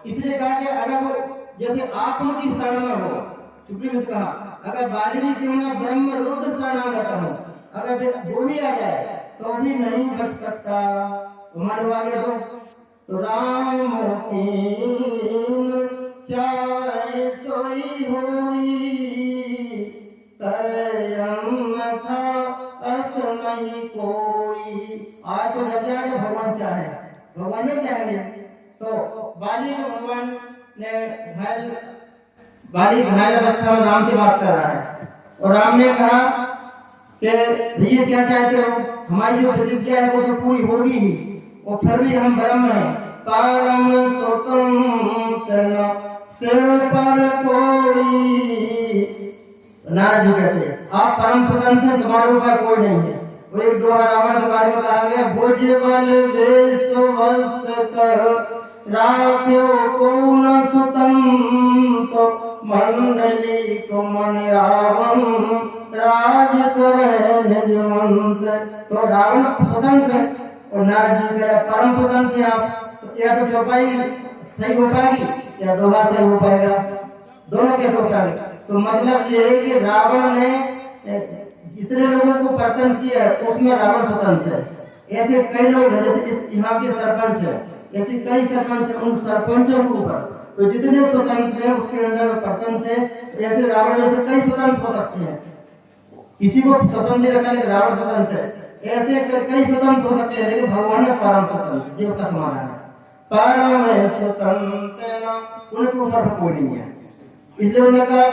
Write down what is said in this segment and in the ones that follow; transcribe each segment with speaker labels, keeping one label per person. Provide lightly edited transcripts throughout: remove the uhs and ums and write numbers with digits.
Speaker 1: इसलिए कहा कि अगर वो जैसे आत्म की शरण में हो, सुप्रीम ने कहा अगर बाली भी क्यों ना ब्रह्म रुद्र शरणागत हो, अगर वो भी आ जाए तो भी नहीं बच सकता। हमारे आगे तो राम कीन चाहे सोई हुई था अस नहीं कोई। आज तो जब जाके भगवान चाहे, भगवान नहीं चाहेंगे तो बाली को भगवान ने बाली घायल अवस्था में राम से बात कर रहा है और राम ने कहा कि भैया क्या चाहते हो, हमारी जो प्रतिज्ञा है वो तो पूरी होगी ही, और फिर भी हम ब्रह्म हैं। परम स्वतंत्र सिर पर कोई, नारद जी कहते हैं आप परम स्वतंत्र हैं, तुम्हारे ऊपर कोई नहीं है। वो एक दोहा रावण के बारे में कहा गया, भुजबल वेश वश कर राख्यो को न स्वतंत्र मंडली को मन रावण राज करे निजमंत। तो रावण स्वतंत्र है और नारद जी कह परम स्वतंत्र है आप। तो या तो चौपाई सही हो पाएगी या दोहा सही हो पाएगा, दोनों कैसे हो पाएंगे। तो मतलब ये है कि रावण ने जितने लोगों को पतन किया है उसमें रावण स्वतंत्र है। ऐसे कई लोग हैं, जैसे इस यहाँ के सरपंच है, ऐसे कई सरपंच, उन सरपंचों के ऊपर तो जितने स्वतंत्र हैं उसके अंदर में पतन थे। ऐसे रावण जैसे कई स्वतंत्र हो सकते हैं, किसी को स्वतंत्र रखा लेकिन रावण स्वतंत्र है, ऐसे कई स्वतंत्र हो सकते हैं लेकिन भगवान ने परम स्वतंत्र, ये उसका समाधान है। परम स्वतंत्र उनके ऊपर कोई नहीं है। इसलिए उन्होंने कहा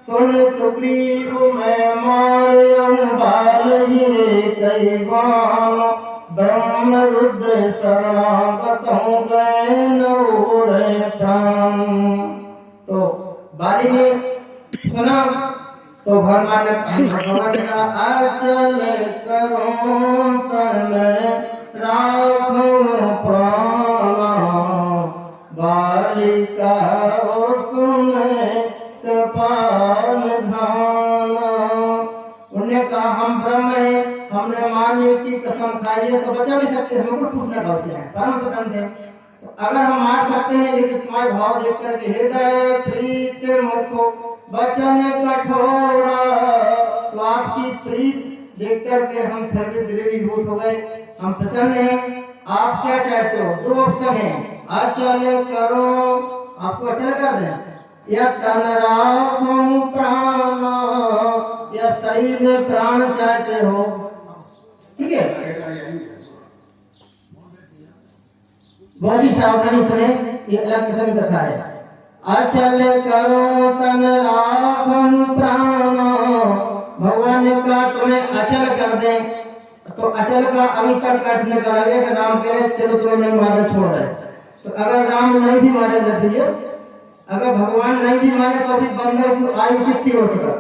Speaker 1: सुन सुग्रीव मैं मार्यम बाल ये कैवान ब्रह्म रुद्र शरणागत गए नौरे प्राण। तो बाली ने सुना तो भगवान ने कहा अचल करो तन राखो प्राण बालिका सुने कृपान धाना। उन्होंने कहा हम ब्रह्म हैं, हमने मान्य की कसम खाई है तो बचा भी सकते हैं, हमको पूछना भाव से है, परम स्वतंत्र है। तो अगर हम मार सकते हैं लेकिन तुम्हारे भाव देख करके हृदय प्रीत मुख वचन कठोरा, तो आपकी प्रीत देख करके हम फिर भी द्रवीभूत हो गए, हम प्रसन्न हैं। आप क्या चाहते हो, दो ऑप्शन है, अचल करो आपको अचल कर दें, या तन राखो प्राण, या शरीर में प्राण चाहते हो, ठीक है। बहुत ही सावधानी सुने, ये अलग किस्म की कथा है। अचल करो तन राखो प्राण, भगवान ने कहा तुम्हें अचल कर दे, तो अचल का अभी तक बैठने का लगेगा, राम कह रहे चलो तुम्हें नहीं मारे छोड़ रहे। तो अगर राम नहीं भी मारे, अगर भगवान नहीं भी माने तो अभी बंदर की आयु कितनी हो सका,